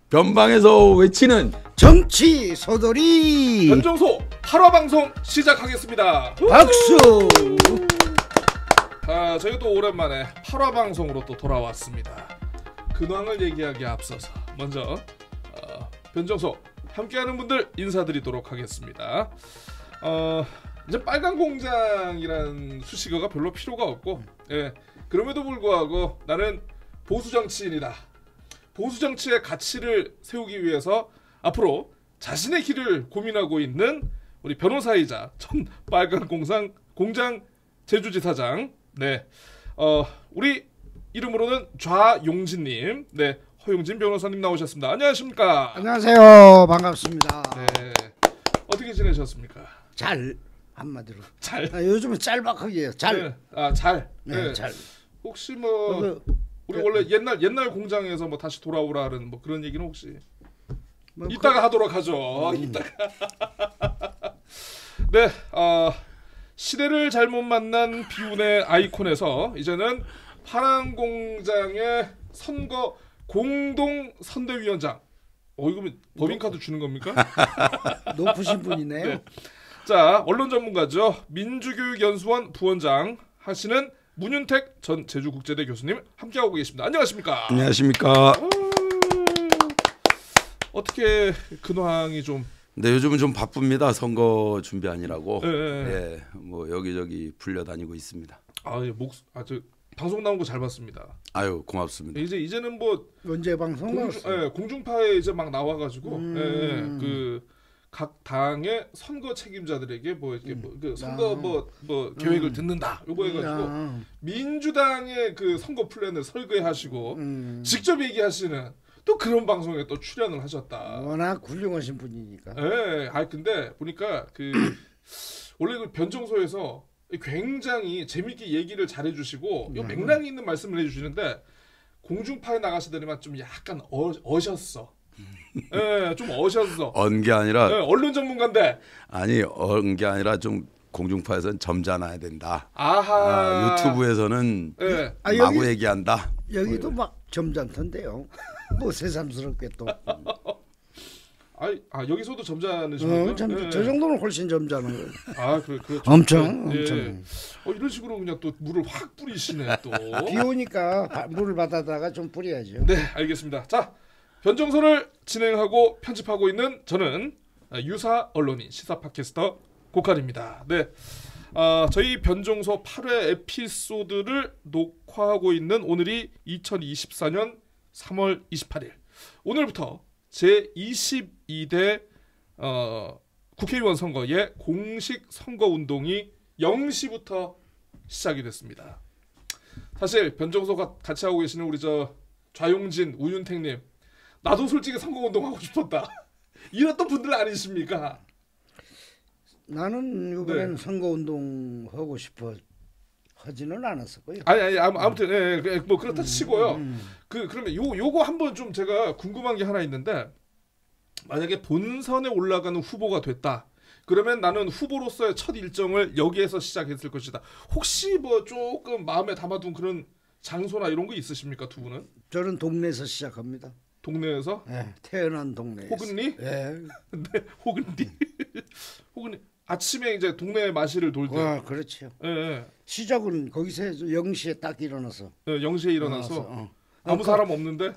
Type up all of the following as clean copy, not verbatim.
변방에서 외치는 정치 소돌이 변정소 8화 방송 시작하겠습니다. 박수. 저희 또 오랜만에 8화 방송으로 또 돌아왔습니다. 근황을 얘기하기에 앞서서 먼저 변정소 함께하는 분들 인사드리도록 하겠습니다. 이제 빨간 공장이란 수식어가 별로 필요가 없고, 예, 그럼에도 불구하고 나는 보수 정치인이다. 보수 정치의 가치를 세우기 위해서 앞으로 자신의 길을 고민하고 있는 우리 변호사이자 전 빨간 공장 제주지사장, 네, 우리 이름으로는 좌용진님, 네, 허용진 변호사님 나오셨습니다. 안녕하십니까? 안녕하세요. 반갑습니다. 네, 어떻게 지내셨습니까? 잘 한마디로 잘. 요즘은 짤막하게요. 잘. 네. 잘. 네, 잘. 혹시 뭐 우리 원래 옛날 공장에서 뭐 다시 돌아오라는 뭐 그런 얘기는 혹시 이따가 하도록 하죠. 이따가. 네, 시대를 잘못 만난 비운의 아이콘에서 이제는 파란 공장의 선거 공동 선대위원장. 이거 법인카드 주는 겁니까? 높으신 분이네요. 네. 자, 언론 전문가죠. 민주교육연수원 부원장 하시는 문윤택 전 제주국제대 교수님 함께하고 계십니다. 안녕하십니까? 안녕하십니까? 어떻게 근황이 좀? 네, 요즘은 좀 바쁩니다. 선거 준비하느라고. 네. 예, 뭐 여기저기 불려다니고 있습니다. 저 방송 나온 거 잘 봤습니다. 아유, 고맙습니다. 이제는 뭐 언제 방송 나왔어요? 공중파에 이제 막 나와가지고 그 각 당의 선거 책임자들에게 뭐 이렇게 그 선거 뭐 계획을 듣는다 요거 해가지고 민주당의 그 선거 플랜을 설계하시고 직접 얘기하시는 또 그런 방송에 또 출연을 하셨다. 워낙 훌륭하신 분이니까. 네, 근데 보니까 그 원래 그 변정소에서 굉장히 재밌게 얘기를 잘해주시고 요 맥락이 있는 말씀을 해주시는데 공중파에 나가시더니만 좀 약간 어셨어. 네, 좀 어셨어. 언 게 아니라. 네, 언론 전문가인데. 아니, 언 게 아니라 좀 공중파에서는 점잖아야 된다. 아하. 유튜브에서는 네. 마구 얘기한다. 여기도 막 점잖던데요. 뭐 새삼스럽게 또. 여기서도 점잖으시군요. 저 정도는 훨씬 점잖은 거예요. 그래. 엄청. 이런 식으로 그냥 또 물을 확 뿌리시네 또. 비 오니까 물을 받아다가 좀 뿌려야죠. 네, 알겠습니다. 자, 변정소를 진행하고 편집하고 있는 저는 유사 언론인 시사 팟캐스터 고칼입니다. 네, 저희 변정소 8회 에피소드를 녹화하고 있는 오늘이 2024년 3월 28일. 오늘부터 제22대 국회의원 선거의 공식 선거운동이 0시부터 시작이 됐습니다. 사실 변정소 같이 하고 계시는 우리 저 좌용진, 우윤택님, 나도 솔직히 선거운동하고 싶었다. 이랬던 분들 아니십니까? 나는 이번에는 선거운동 하고 싶어 하지는 않았었고요. 아무튼 뭐 그렇다 치고요. 그러면 요거 한번 좀 제가 궁금한 게 하나 있는데, 만약에 본선에 올라가는 후보가 됐다. 그러면 나는 후보로서의 첫 일정을 여기에서 시작했을 것이다. 혹시 뭐 조금 마음에 담아둔 그런 장소나 이런 거 있으십니까, 두 분은? 저는 동네에서 시작합니다. 동네에서? 네, 태어난 동네에서. 호근리? 네. 네, 호근리. 호근리. 아침에 이제 동네 마실을 돌 때. 그렇죠. 예. 시작은 거기서 해서 0시에 딱 일어나서. 0시에 일어나서. 아무 사람 없는데?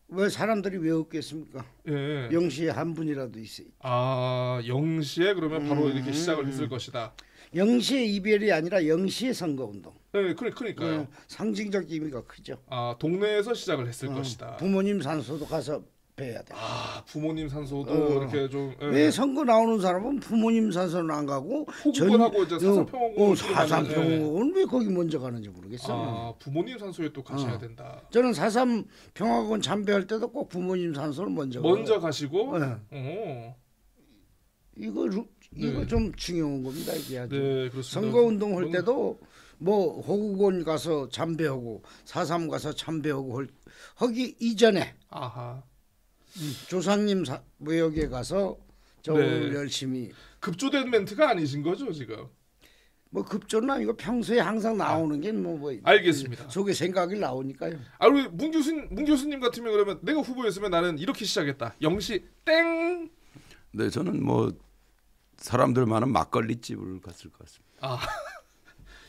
왜 사람들이 왜 없겠습니까? 예. 0시에 한 분이라도 있어요. 0시에 그러면 바로 이렇게 시작을 했을 것이다. 0시에 이별이 아니라 0시에 선거운동. 네, 그러니까요. 상징적 의미가 크죠. 동네에서 시작을 했을 것이다. 부모님 산소도 가서 뵈야 돼. 부모님 산소도 이렇게 좀. 왜 선거 나오는 사람은 부모님 산소는 안 가고 호국원하고 이제 사산평화공원. 사산평화공원 왜 거기 먼저 가는지 모르겠어요. 부모님 산소에 또 가셔야 된다. 저는 사산평화공원 참배할 때도 꼭 부모님 산소를 먼저 가시고. 이거 좀 중요한 겁니다. 이게 아주. 네, 그렇습니다. 선거운동 할 때도 뭐 호국원 가서 참배하고 사삼 가서 참배하고 하기 이전에 조상님 묘역에 가서 저 오늘 열심히 급조된 멘트가 아니신 거죠 지금? 뭐 급조는 아니고 평소에 항상 나오는 게 뭐 알겠습니다. 속에 생각이 나오니까요. 아, 우리 문 교수님 같으면 그러면 내가 후보였으면 나는 이렇게 시작했다. 영시 땡. 네, 저는 뭐 사람들 많은 막걸리 집을 갔을 것 같습니다. 아,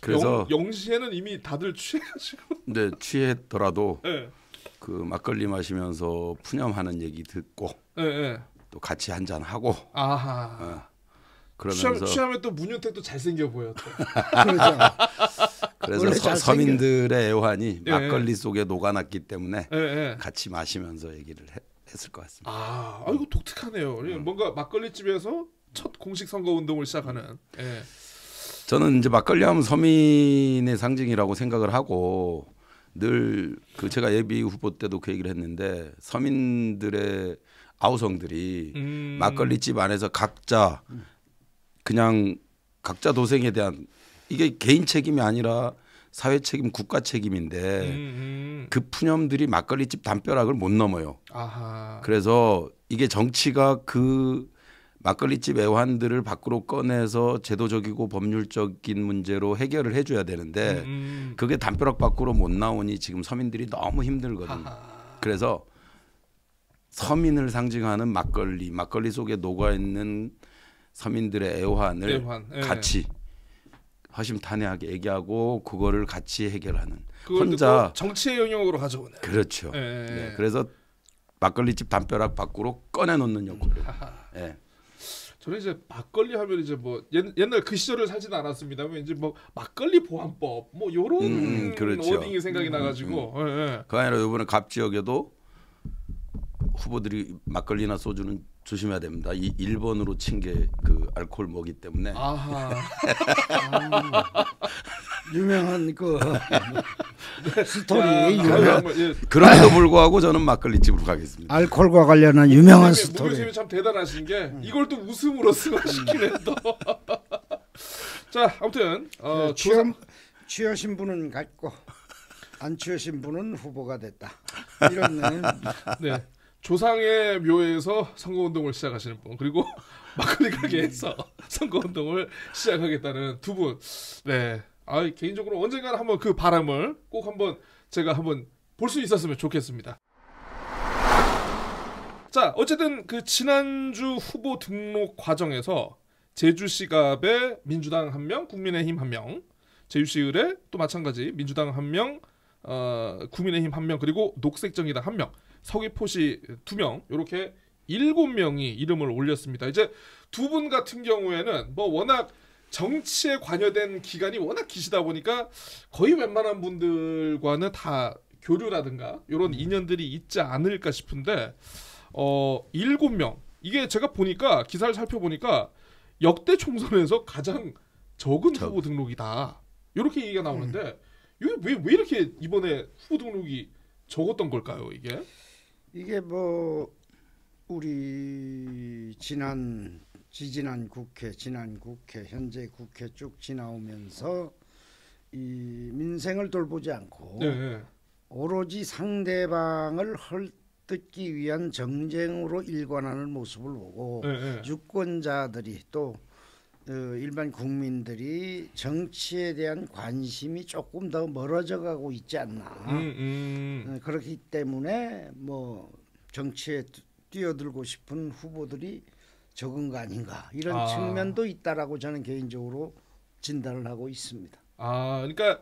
그래서 영시에는 이미 다들 취해가지고. 근데 취했더라도 예, 그 막걸리 마시면서 푸념하는 얘기 듣고 예, 예. 또 같이 한잔 하고 아하. 그러면서 취하면 또 문윤택도 잘생겨 보여. 또. 그렇죠. 그래서 원래 잘생겨. 서민들의 애환이 예. 막걸리 속에 녹아났기 때문에 예, 예. 같이 마시면서 얘기를 했을 것 같습니다. 아, 이거 독특하네요. 뭔가 막걸리 집에서 첫 공식 선거 운동을 시작하는. 예. 저는 이제 막걸리 하면 서민의 상징이라고 생각을 하고 늘 그 제가 예비 후보 때도 그 얘기를 했는데 서민들의 아우성들이 막걸리 집 안에서 각자 그냥 각자 도생에 대한 이게 개인 책임이 아니라 사회 책임, 국가 책임인데 그 푸념들이 막걸리 집 담벼락을 못 넘어요. 아하. 그래서 이게 정치가 그 막걸리 집 애환들을 밖으로 꺼내서 제도적이고 법률적인 문제로 해결을 해줘야 되는데 그게 담벼락 밖으로 못 나오니 지금 서민들이 너무 힘들거든요. 아하. 그래서 서민을 상징하는 막걸리 속에 녹아있는 서민들의 애환을 애환, 예. 같이 허심탄회하게 얘기하고 그거를 같이 해결하는 그걸 혼자 듣고 정치의 영역으로 가져오네. 그렇죠. 예. 네, 그래서 막걸리집 담벼락 밖으로 꺼내놓는 역할을. 예. 저는 이제 막걸리 하면 이제 뭐 옛날 그 시절을 살지는 않았습니다만 이제 뭐 막걸리 보안법 뭐 요런 그렇죠. 워딩이 생각이 나가지고. 예, 예. 그 아니라 이번에 갑 지역에도 후보들이 막걸리나 소주는 조심해야 됩니다. 이 1번으로 친 게 그 알코올 뭐기 때문에. 아하. 유명한 그 스토리 야, 예. 그럼에도 불구하고 저는 막걸리 집으로 가겠습니다. 알코올과 관련한 유명한 문 스토리. 교수님이 참 대단하신 게 이걸 또 웃음으로 승화시키네 또. 자, 아무튼 취하신 분은 갔고 안 취하신 분은 후보가 됐다. 이런 네. 조상의 묘에서 선거운동을 시작하시는 분 그리고 막걸리 가게에서 선거운동을 시작하겠다는 두 분. 네. 아, 개인적으로 언젠가는 한번 그 바람을 꼭 한번 제가 한번 볼 수 있었으면 좋겠습니다. 자, 어쨌든 그 지난주 후보 등록 과정에서 제주시갑에 민주당 1명, 국민의힘 1명, 제주시을에 또 마찬가지 민주당 1명, 국민의힘 1명, 그리고 녹색정의당 1명, 서귀포시 2명, 이렇게 7명이 이름을 올렸습니다. 이제 두 분 같은 경우에는 뭐 워낙 정치에 관여된 기간이 워낙 기시다 보니까 거의 웬만한 분들과는 다 교류라든가 이런 인연들이 있지 않을까 싶은데 7명 이게 제가 보니까 기사를 살펴보니까 역대 총선에서 가장 적은 후보 등록이다 이렇게 얘기가 나오는데 이게 왜 이렇게 이번에 후보 등록이 적었던 걸까요 이게? 이게 뭐 우리 지난 국회, 현재 국회 쭉 지나오면서 이 민생을 돌보지 않고 네. 오로지 상대방을 헐뜯기 위한 정쟁으로 일관하는 모습을 보고 네. 유권자들이 또 일반 국민들이 정치에 대한 관심이 조금 더 멀어져 가고 있지 않나. 그렇기 때문에 뭐 정치에 뛰어들고 싶은 후보들이 적은 거 아닌가 이런 측면도 있다라고 저는 개인적으로 진단을 하고 있습니다. 그러니까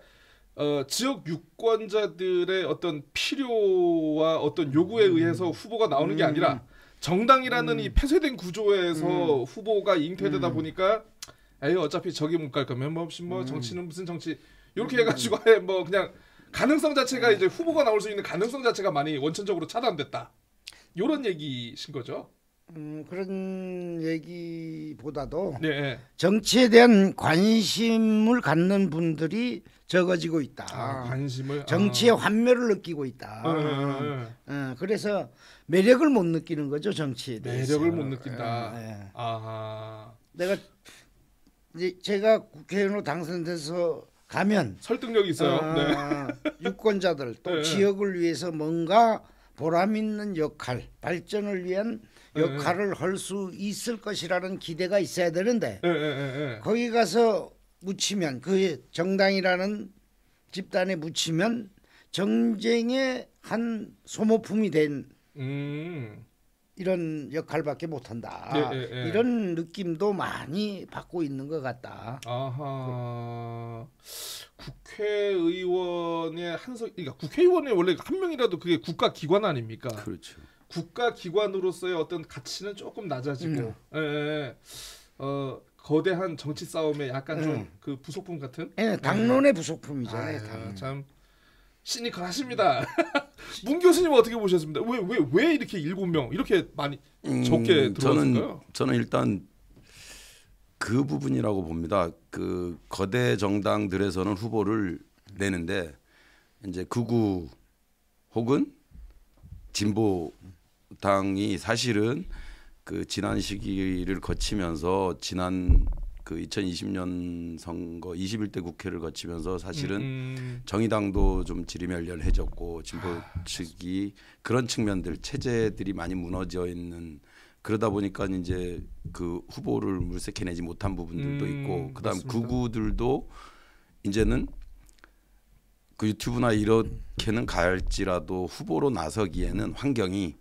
지역 유권자들의 어떤 필요와 어떤 요구에 의해서 후보가 나오는 게 아니라 정당이라는 이 폐쇄된 구조에서 후보가 잉태되다 보니까 에이 어차피 저기 못 갈 거면 뭐 정치는 무슨 정치 이렇게 해가지고 아예 뭐 그냥 가능성 자체가 이제 후보가 나올 수 있는 가능성 자체가 많이 원천적으로 차단됐다. 이런 얘기신 거죠? 그런 얘기보다도 네. 정치에 대한 관심을 갖는 분들이 적어지고 있다. 관심을 정치의 환멸을 느끼고 있다. 그래서 매력을 못 느끼는 거죠 정치에 대해서. 매력을 못 느낀다. 아하. 제가 국회의원으로 당선돼서 가면 설득력이 있어요. 유권자들 또 지역을 위해서 뭔가 보람 있는 역할, 발전을 위한 역할을 할 수 있을 것이라는 기대가 있어야 되는데 거기 가서 묻히면 그 정당이라는 집단에 묻히면 정쟁의 한 소모품이 된 이런 역할밖에 못한다. 이런 느낌도 많이 받고 있는 것 같다. 아하. 국회의원의 한석, 그러니까 국회의원이 원래 한 명이라도 그게 국가기관 아닙니까? 그렇죠. 국가기관으로서의 어떤 가치는 조금 낮아지고, 거대한 정치 싸움에 약간 좀 그 부속품 같은. 당론의 부속품이잖아요. 참 시니컬하십니다. 문 교수님 어떻게 보셨습니다? 왜 이렇게 7명 이렇게 많이 적게 들어왔을까요? 저는 일단 그 부분이라고 봅니다. 그 거대 정당들에서는 후보를 내는데 이제 극우 혹은 진보 당이 사실은 그 지난 시기를 거치면서 지난 그 2020년 선거 21대 국회를 거치면서 사실은 정의당도 좀 지리멸렬해졌고 진보 측이 그런 측면들 체제들이 많이 무너져 있는 그러다 보니까 이제 그 후보를 물색해내지 못한 부분들도 있고 그다음 극우들도 이제는 그 유튜브나 이렇게는 갈지라도 후보로 나서기에는 환경이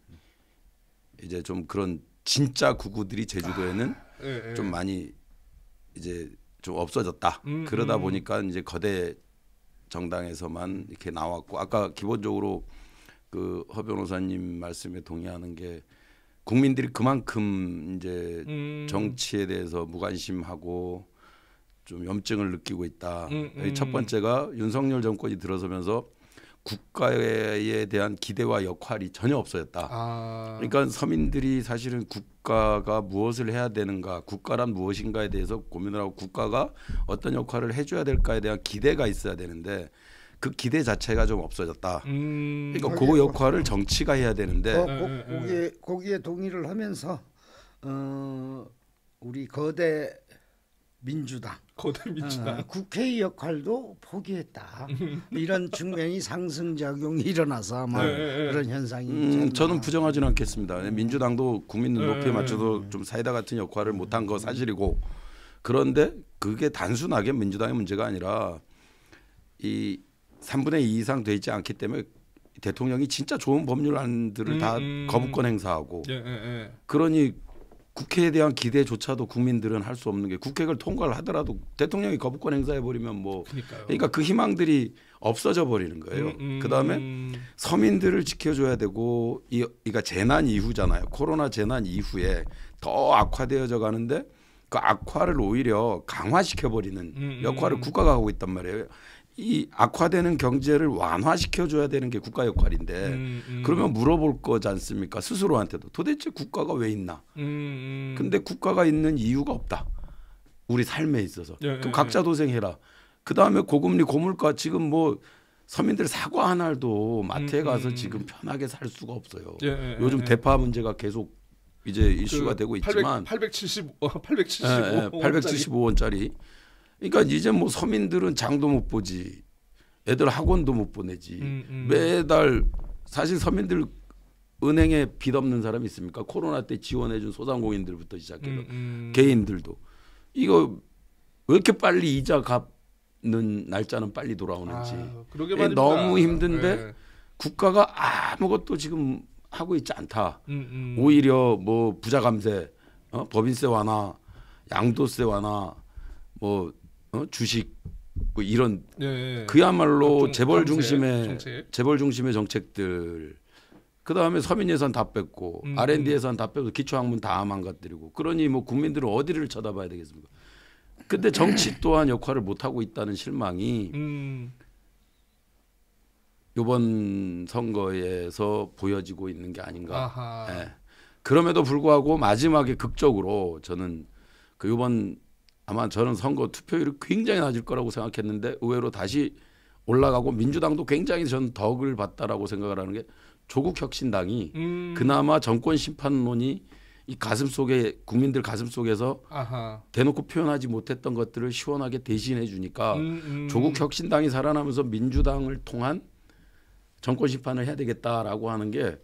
이제 좀 그런 진짜 극우들이 제주도에는 좀 많이 이제 좀 없어졌다. 그러다 보니까 이제 거대 정당에서만 이렇게 나왔고 아까 기본적으로 그 허 변호사님 말씀에 동의하는 게 국민들이 그만큼 이제 정치에 대해서 무관심하고 좀 염증을 느끼고 있다. 첫 번째가 윤석열 정권이 들어서면서 국가에 대한 기대와 역할이 전혀 없어졌다. 그러니까 서민들이 사실은 국가가 무엇을 해야 되는가, 국가란 무엇인가에 대해서 고민을 하고 국가가 어떤 역할을 해줘야 될까에 대한 기대가 있어야 되는데 그 기대 자체가 좀 없어졌다. 그러니까 그 역할을 정치가 해야 되는데 거기에 동의를 하면서 우리 거대 민주당 국회의 역할도 포기했다. 이런 측면이 상승작용이 일어나서 아마 그런 현상이 저는 부정하지는 않겠습니다. 민주당도 국민들 높이에 맞춰서 좀 사이다 같은 역할을 못한 거 사실이고 그런데 그게 단순하게 민주당의 문제가 아니라 이 3분의 2 이상 돼 있지 않기 때문에 대통령이 진짜 좋은 법률안들을 다 거부권 행사하고 그러니 국회에 대한 기대조차도 국민들은 할 수 없는 게 국회를 통과를 하더라도 대통령이 거부권 행사해 버리면 뭐 그러니까 그 희망들이 없어져 버리는 거예요. 그다음에 서민들을 지켜줘야 되고 이가 재난 이후잖아요. 코로나 재난 이후에 더 악화되어져 가는데 그 악화를 오히려 강화시켜 버리는 역할을 국가가 하고 있단 말이에요. 이 악화되는 경제를 완화시켜 줘야 되는 게 국가 역할인데 그러면 물어볼 거지 않습니까? 스스로한테도 도대체 국가가 왜 있나? 근데 국가가 있는 이유가 없다. 우리 삶에 있어서. 그럼 각자 도생해라. 그다음에 고금리 고물가 지금 뭐 서민들 사과 하나도 마트에 가서 지금 편하게 살 수가 없어요. 요즘 대파 문제가 계속 이제 이슈가 되고 있지만 875원짜리 그러니까 이제 뭐 서민들은 장도 못 보지, 애들 학원도 못 보내지. 매달 사실 서민들 은행에 빚 없는 사람이 있습니까? 코로나 때 지원해준 소상공인들부터 시작해서 개인들도 이거 왜 이렇게 빨리 이자 갚는 날짜는 빨리 돌아오는지 너무 힘든데 국가가 아무것도 지금 하고 있지 않다. 오히려 뭐 부자 감세, 법인세 완화, 양도세 완화, 뭐 주식 뭐 이런 그야말로 재벌 중심의 정책들. 그 다음에 서민 예산 다 뺐고 R&D 예산 다 빼고 기초학문 다 망가뜨리고 그러니 뭐 국민들은 어디를 쳐다봐야 되겠습니까? 근데 정치 또한 역할을 못 하고 있다는 실망이 이번 선거에서 보여지고 있는 게 아닌가. 예. 그럼에도 불구하고 마지막에 극적으로 저는 그 이번 아마 저는 선거 투표율이 굉장히 낮을 거라고 생각했는데 의외로 다시 올라가고 민주당도 굉장히 저는 덕을 봤다라고 생각을 하는 게 조국혁신당이 그나마 정권 심판론이 이 가슴 속에 국민들 가슴 속에서 대놓고 표현하지 못했던 것들을 시원하게 대신해 주니까 조국혁신당이 살아나면서 민주당을 통한 정권 심판을 해야 되겠다라고 하는 게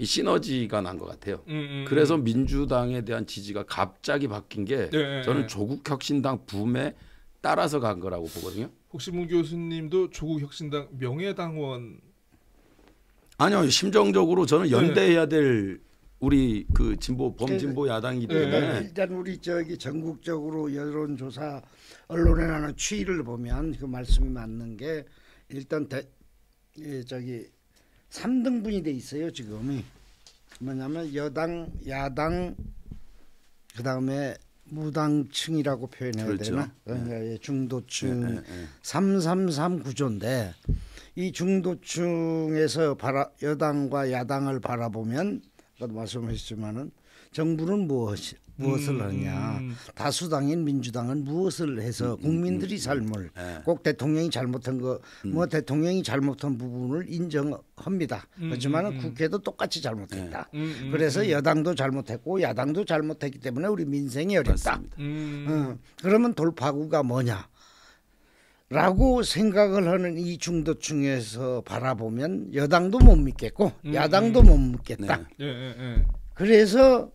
이 시너지가 난 것 같아요. 그래서 민주당에 대한 지지가 갑자기 바뀐 게 저는 조국혁신당 붐의 따라서 간 거라고 보거든요. 혹시 문 교수님도 조국 혁신당 명예당원? 아니요, 심정적으로 저는 연대해야 될 우리 그 진보 범진보 야당이기 때문에 일단 우리 저기 전국적으로 여론조사 언론에 나는 추이를 보면 그 말씀이 맞는 게 일단 저기 3등분이 돼 있어요 지금이. 뭐냐면 여당, 야당, 그 다음에 무당층이라고 표현해야 그렇죠. 되나? 중도층 333 구조인데 이 중도층에서 여당과 야당을 바라보면 아까도 말씀하셨지만은 정부는 무엇을 하냐, 다수당인 민주당은 무엇을 해서 국민들이 삶을 꼭 대통령이 잘못한 거, 뭐 대통령이 잘못한 부분을 인정합니다. 그렇지만은 국회도 똑같이 잘못했다. 그래서 여당도 잘못했고 야당도 잘못했기 때문에 우리 민생이 어렵다. 그러면 돌파구가 뭐냐? 라고 생각을 하는 이 중도층에서 바라보면 여당도 못 믿겠고 야당도 못 믿겠다. 그래서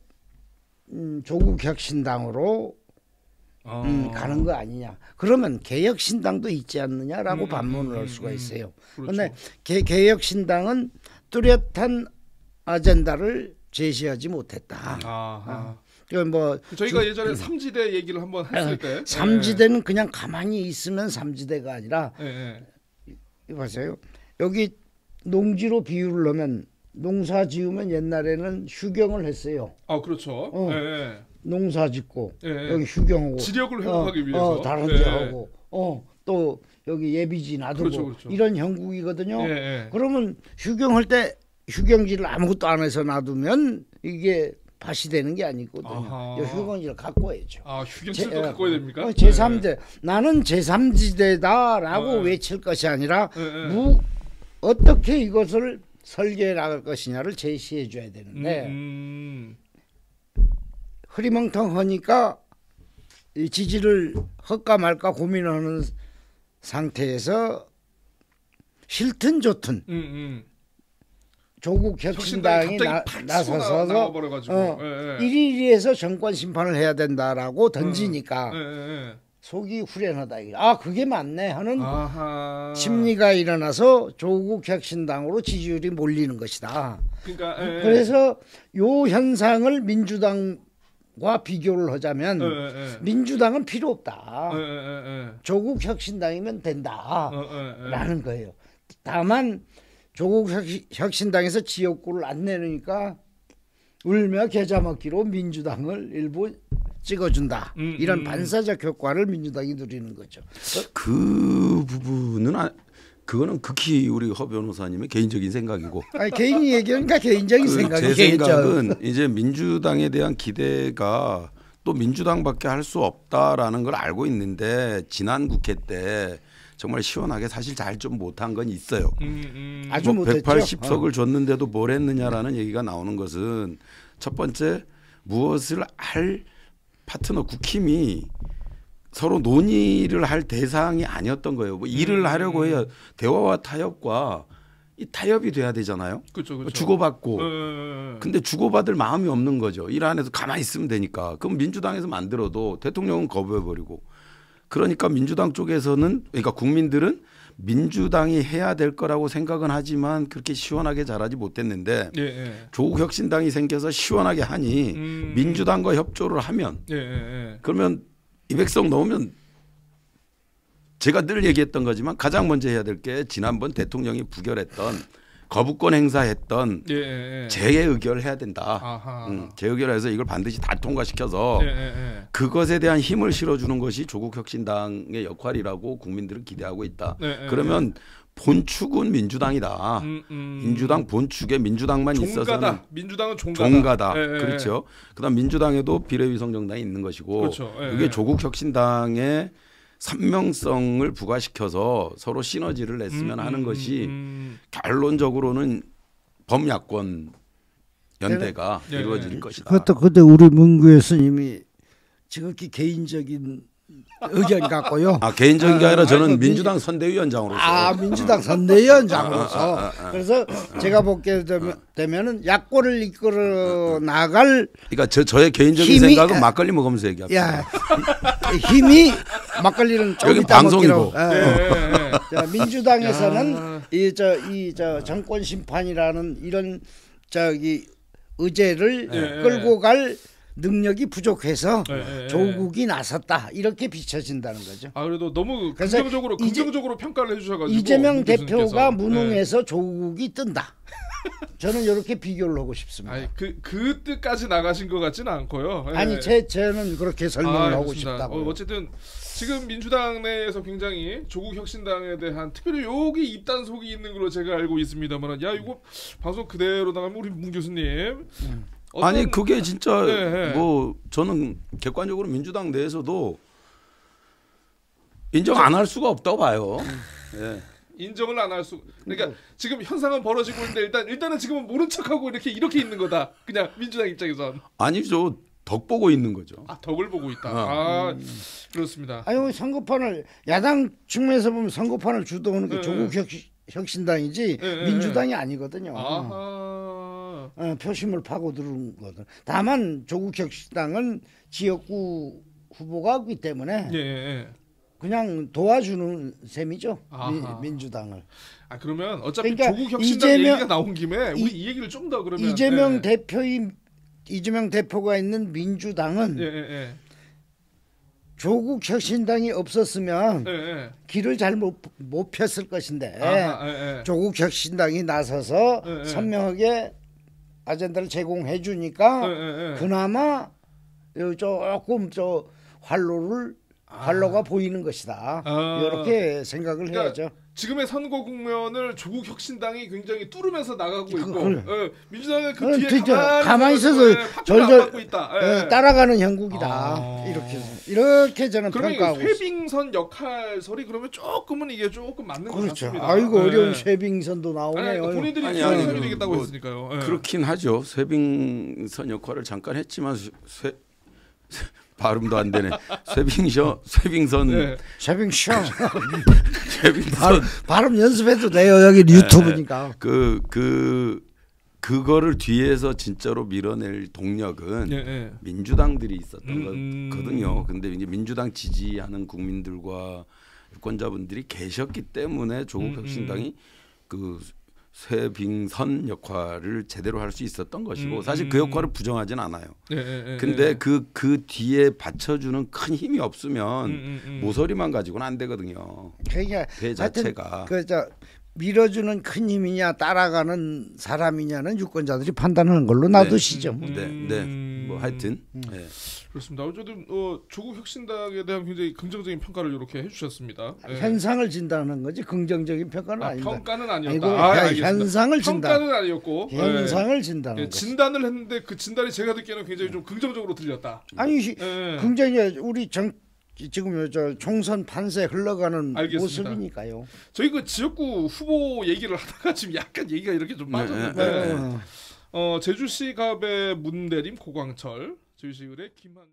조국 혁신당으로 가는 거 아니냐. 그러면 개혁신당도 있지 않느냐라고 반문을 할 수가 있어요. 그런데 그렇죠. 개혁신당은 뚜렷한 아젠다를 제시하지 못했다. 뭐 저희가 예전에 삼지대 얘기를 한번 했을 때 삼지대는 그냥 가만히 있으면 삼지대가 아니라 보세요. 여기 농지로 비유를 하면 농사 지으면 옛날에는 휴경을 했어요. 아 그렇죠. 농사 짓고 여기 휴경하고 지력을 회복하기 위해서 다른 데 하고 또 여기 예비지 놔두고 그렇죠. 이런 형국이거든요. 그러면 휴경할 때 휴경지를 아무것도 안 해서 놔두면 이게 밭이 되는 게 아니거든요. 휴경지를 갖고 와야죠. 아 휴경지를 또 갖고 와야 됩니까? 제3대 나는 제3지대다라고 외칠 것이 아니라 어떻게 이것을 설계해 나갈 것이냐를 제시해 줘야 되는데 흐리멍텅하니까 이 지지를 할까 말까 고민하는 상태에서 싫든 좋든 조국 혁신당이 나서서 일일이에서 정권 심판을 해야 된다라고 던지니까 속이 후련하다. 아 그게 맞네 하는 심리가 일어나서 조국 혁신당으로 지지율이 몰리는 것이다. 그러니까, 그래서 요 현상을 민주당과 비교를 하자면 민주당은 필요 없다. 조국 혁신당이면 된다라는 거예요. 다만 조국 혁신당에서 지역구를 안 내니까 울며 겨자 먹기로 민주당을 일부 찍어준다. 이런 반사적 효과를 민주당이 누리는 거죠. 그 부분은 그거는 극히 우리 허 변호사님의 개인적인 생각이고. 아니, 개인이 얘기하니까 개인적인 생각이겠죠. 제 생각은 이제 민주당에 대한 기대가 또 민주당밖에 할 수 없다라는 걸 알고 있는데 지난 국회 때 정말 시원하게 사실 잘 좀 못한 건 있어요. 아주 뭐 못했죠. 180석을 줬는데도 뭘 했느냐라는 얘기가 나오는 것은 첫 번째 무엇을 할 파트너 국힘이 서로 논의를 할 대상이 아니었던 거예요. 뭐 일을 하려고 해야 대화와 타협과 이 타협이 돼야 되잖아요. 그렇죠. 주고받고. 근데 주고받을 마음이 없는 거죠. 일 안 해서 가만히 있으면 되니까. 그럼 민주당에서 만들어도 대통령은 거부해버리고. 그러니까 민주당 쪽에서는 그러니까 국민들은 민주당이 해야 될 거라고 생각은 하지만 그렇게 시원하게 잘하지 못했는데 조국 혁신당이 생겨서 시원하게 하니 민주당과 협조를 하면 그러면 200석 넘으면 제가 늘 얘기했던 거지만 가장 먼저 해야 될 게 지난번 대통령이 부결했던 거부권 행사했던 재의결을 해야 된다. 재의결해서 이걸 반드시 다 통과시켜서 그것에 대한 힘을 실어주는 것이 조국 혁신당의 역할이라고 국민들은 기대하고 있다. 그러면 본축은 민주당이다. 민주당 본축에 민주당만 있어서는 민주당은 종가다. 그렇죠. 그다음 민주당에도 비례위성정당이 있는 것이고 그렇죠. 이게 조국 혁신당의 선명성을 부과시켜서 서로 시너지를 냈으면 하는 것이 결론적으로는 범야권 연대가 이루어질 것이다. 그것도 그때 우리 문구 교수님이 지극히 개인적인 의견 같고요. 개인적인 게 아니라 저는 아이고, 민주당 선대위원장으로서. 민주당 선대위원장으로서. 그래서 제가 보게 되면은 야권을 이끌어 나갈. 그러니까 저의 개인적인 힘이- 생각은 막걸리 먹으면서 얘기합니다. 힘이 막걸리는 좀 여기 이따 먹기로. 방송이고. 자, 민주당에서는 이 정권 심판이라는 이런 의제를 끌고 갈 능력이 부족해서 조국이 나섰다 이렇게 비춰진다는 거죠. 그래도 너무 그래서 긍정적으로 평가를 해주셔가지고 이재명 교수님께서. 대표가 무능해서 조국이 뜬다. 저는 이렇게 비교를 하고 싶습니다. 그 뜻까지 나가신 것 같지는 않고요. 아니 저는 그렇게 설명을 하고 그렇습니다. 싶다고요. 어쨌든 지금 민주당 내에서 굉장히 조국 혁신당에 대한 특별히 여기 입단속이 있는 걸로 제가 알고 있습니다만, 야 이거 방송 그대로 나가면 우리 문 교수님. 아니 그게 진짜 네. 뭐 저는 객관적으로 민주당 내에서도 인정 안 할 수가 없다고 봐요. 예. 인정을 안 할 수. 그러니까 지금 현상은 벌어지고 있는데 일단은 지금은 모른 척하고 이렇게 있는 거다. 그냥 민주당 입장에선. 아니죠. 덕 보고 있는 거죠. 덕을 보고 있다. 그렇습니다. 아니 선거판을 야당 측면에서 보면 선거판을 주도하는 게 조국 혁신당이지 민주당이 아니거든요. 표심을 파고드는 거든. 다만 조국 혁신당은 지역구 후보가 없기 때문에 그냥 도와주는 셈이죠. 민주당을. 그러면 어차피 그러니까 조국 혁신당 얘기가 나온 김에 우리 이 얘기를 좀 더 그러면 이재명 대표가 있는 민주당은 조국 혁신당이 없었으면 길을 잘 못 폈을 것인데 조국 혁신당이 나서서 선명하게 아젠다를 제공해 주니까 그나마 조금 활로가 보이는 것이다. 이렇게 생각을 해야죠. 지금의 선거 국면을 조국 혁신당이 굉장히 뚫으면서 나가고 있고 민주당은 그 뒤에 가만히 있어서 절절 있다. 따라가는 형국이다. 이렇게 저는 그러면 평가하고 있습니다. 쇄빙선 역할설이 그러면 조금은 이게 조금 맞는 것 같습니다. 아이고 어려운 쇄빙선도 나오네요. 본인들이 쇄빙선이 되겠다고 했으니까요. 그렇긴 하죠. 쇄빙선 역할을 잠깐 했지만 발음도 안 되네. 쇄빙선. 발음 연습해도 돼요. 여기 유튜브니까. 그거를 뒤에서 진짜로 밀어낼 동력은 민주당들이 있었던 거거든요. 근데 이제 민주당 지지하는 국민들과 유권자분들이 계셨기 때문에 조국 혁신당이 그 쇄빙선 역할을 제대로 할 수 있었던 것이고 사실 그 역할을 부정하진 않아요. 근데 그 뒤에 받쳐주는 큰 힘이 없으면 모서리만 가지고는 안 되거든요. 그러니까 배 자체가. 밀어주는 큰 힘이냐 따라가는 사람이냐는 유권자들이 판단하는 걸로 놔두시죠. 뭐 하여튼. 그렇습니다. 어쨌든 조국 혁신당에 대한 굉장히 긍정적인 평가를 이렇게 해주셨습니다. 현상을 진단하는 거지 긍정적인 평가는 아니다. 평가는 아니었다. 현상을 진단. 평가는 아니었고 현상을 진단하는 거지. 진단을 했는데 그 진단이 제가 듣기에는 굉장히 좀 긍정적으로 들렸다. 아니 굉장히 우리 지금 총선 판세 흘러가는 모습이니까요. 저희 그 지역구 후보 얘기를 하다가 지금 약간 얘기가 이렇게 좀 빠졌는데 제주시 갑의 문대림 고광철, 제주시 을의 김한